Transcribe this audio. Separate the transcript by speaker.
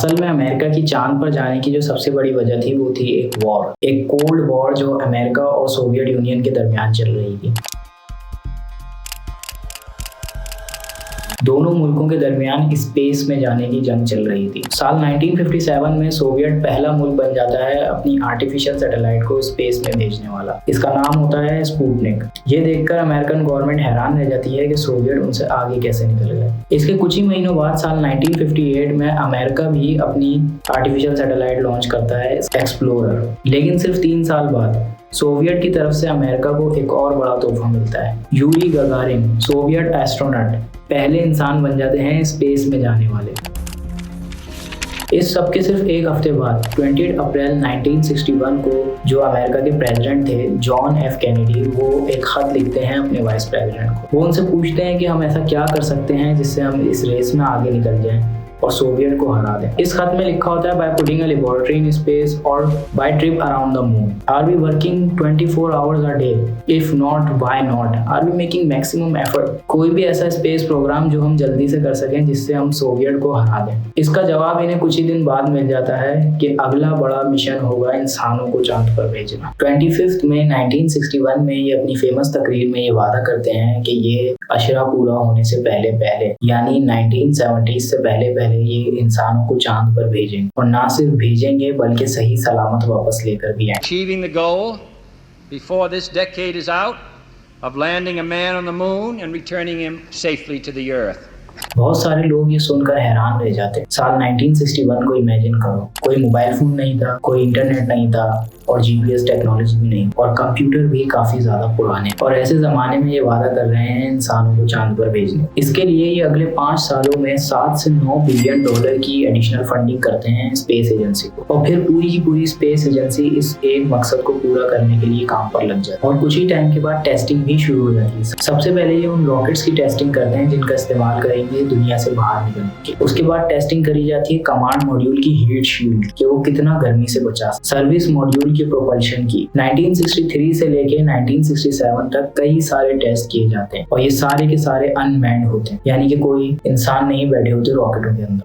Speaker 1: असल में अमेरिका की चांद पर जाने की जो सबसे बड़ी वजह थी वो थी एक वॉर, एक कोल्ड वॉर जो अमेरिका और सोवियत यूनियन के दरमियान चल रही थी। दोनों मुल्कों के दरमियान स्पेस में जाने की जंग चल रही थी। साल 1957 में सोवियत पहला मुल्क बन जाता है अपनी आर्टिफिशियल सैटेलाइट को स्पेस में भेजने वाला। इसका नाम होता है स्पुतनिक। ये देखकर अमेरिकन गवर्नमेंट हैरान रह जाती है कि सोवियत उनसे आगे कैसे निकल गए। इसके कुछ ही महीनों बाद साल 1958 में अमेरिका भी अपनी आर्टिफिशियल सैटेलाइट लॉन्च करता है एक्सप्लोरर। लेकिन सिर्फ 3 साल बाद सोवियत की तरफ से अमेरिका को एक और बड़ा तोहफा मिलता है। यूरी गगारिन, सोवियत एस्ट्रोनॉट, पहले इंसान बन जाते हैं स्पेस में जाने वाले। इस सब के सिर्फ एक हफ्ते बाद 20 अप्रैल 1961 को जो अमेरिका के प्रेसिडेंट थे जॉन एफ कैनेडी, वो एक खत लिखते हैं अपने वाइस प्रेसिडेंट को। वो उनसे पूछते हैं कि हम ऐसा क्या कर सकते हैं जिससे हम इस रेस में आगे निकल जाएं और सोवियत को हरा दें। इस खत में लिखा होता है, by putting a laboratory in space और by trip around the moon are we working 24 hours a day, if not why not, are we making maximum effort. कोई भी ऐसा स्पेस प्रोग्राम जो हम जल्दी से कर सकें जिससे हम सोवियत को हरा दें। इसका जवाब इन्हें कुछ ही दिन बाद मिल जाता है कि अगला बड़ा मिशन होगा इंसानों को चांद पर भेजना। 25 मई 1961 में ये अपनी फेमस तकरीर में ये वादा करते हैं कि ये अशरा पूरा होने से पहले पहले यानी 1970 से पहले ये इंसानों को चांद पर भेजेंगे, और ना सिर्फ भेजेंगे बल्कि सही सलामत वापस लेकर भी आएंगे।
Speaker 2: Achieving the goal before this decade is out of landing a man on the moon and returning him safely to the earth.
Speaker 1: बहुत सारे लोग ये सुनकर हैरान रह जाते हैं। साल 1961 को इमेजिन करो, कोई मोबाइल फोन नहीं था, कोई इंटरनेट नहीं था और जीपीएस टेक्नोलॉजी भी नहीं, और कंप्यूटर भी काफी ज्यादा पुराने, और ऐसे जमाने में ये वादा कर रहे हैं इंसानों को चांद पर भेजने। इसके लिए ये अगले 5 सालों में 7 से 9 बिलियन डॉलर की एडिशनल फंडिंग करते हैं स्पेस एजेंसी को, और फिर पूरी की पूरी स्पेस एजेंसी इस एक मकसद को पूरा करने के लिए काम पर लग जाती है। और कुछ ही टाइम के बाद टेस्टिंग भी शुरू हो जाती है। सबसे पहले ये उन रॉकेट्स की टेस्टिंग करते हैं जिनका इस्तेमाल करेंगे दुनिया से बाहर निकलने की। उसके बाद टेस्टिंग करी जाती है कमांड मॉड्यूल की हीट शील्ड कि वो कितना गर्मी से बचा, सर्विस मॉड्यूल की प्रोपल्शन की। 1963 से लेके 1967 तक कई सारे टेस्ट किए जाते हैं, और ये सारे के सारे अनमैन्ड होते हैं, यानी कि कोई इंसान नहीं बैठे होते रॉकेटों के अंदर।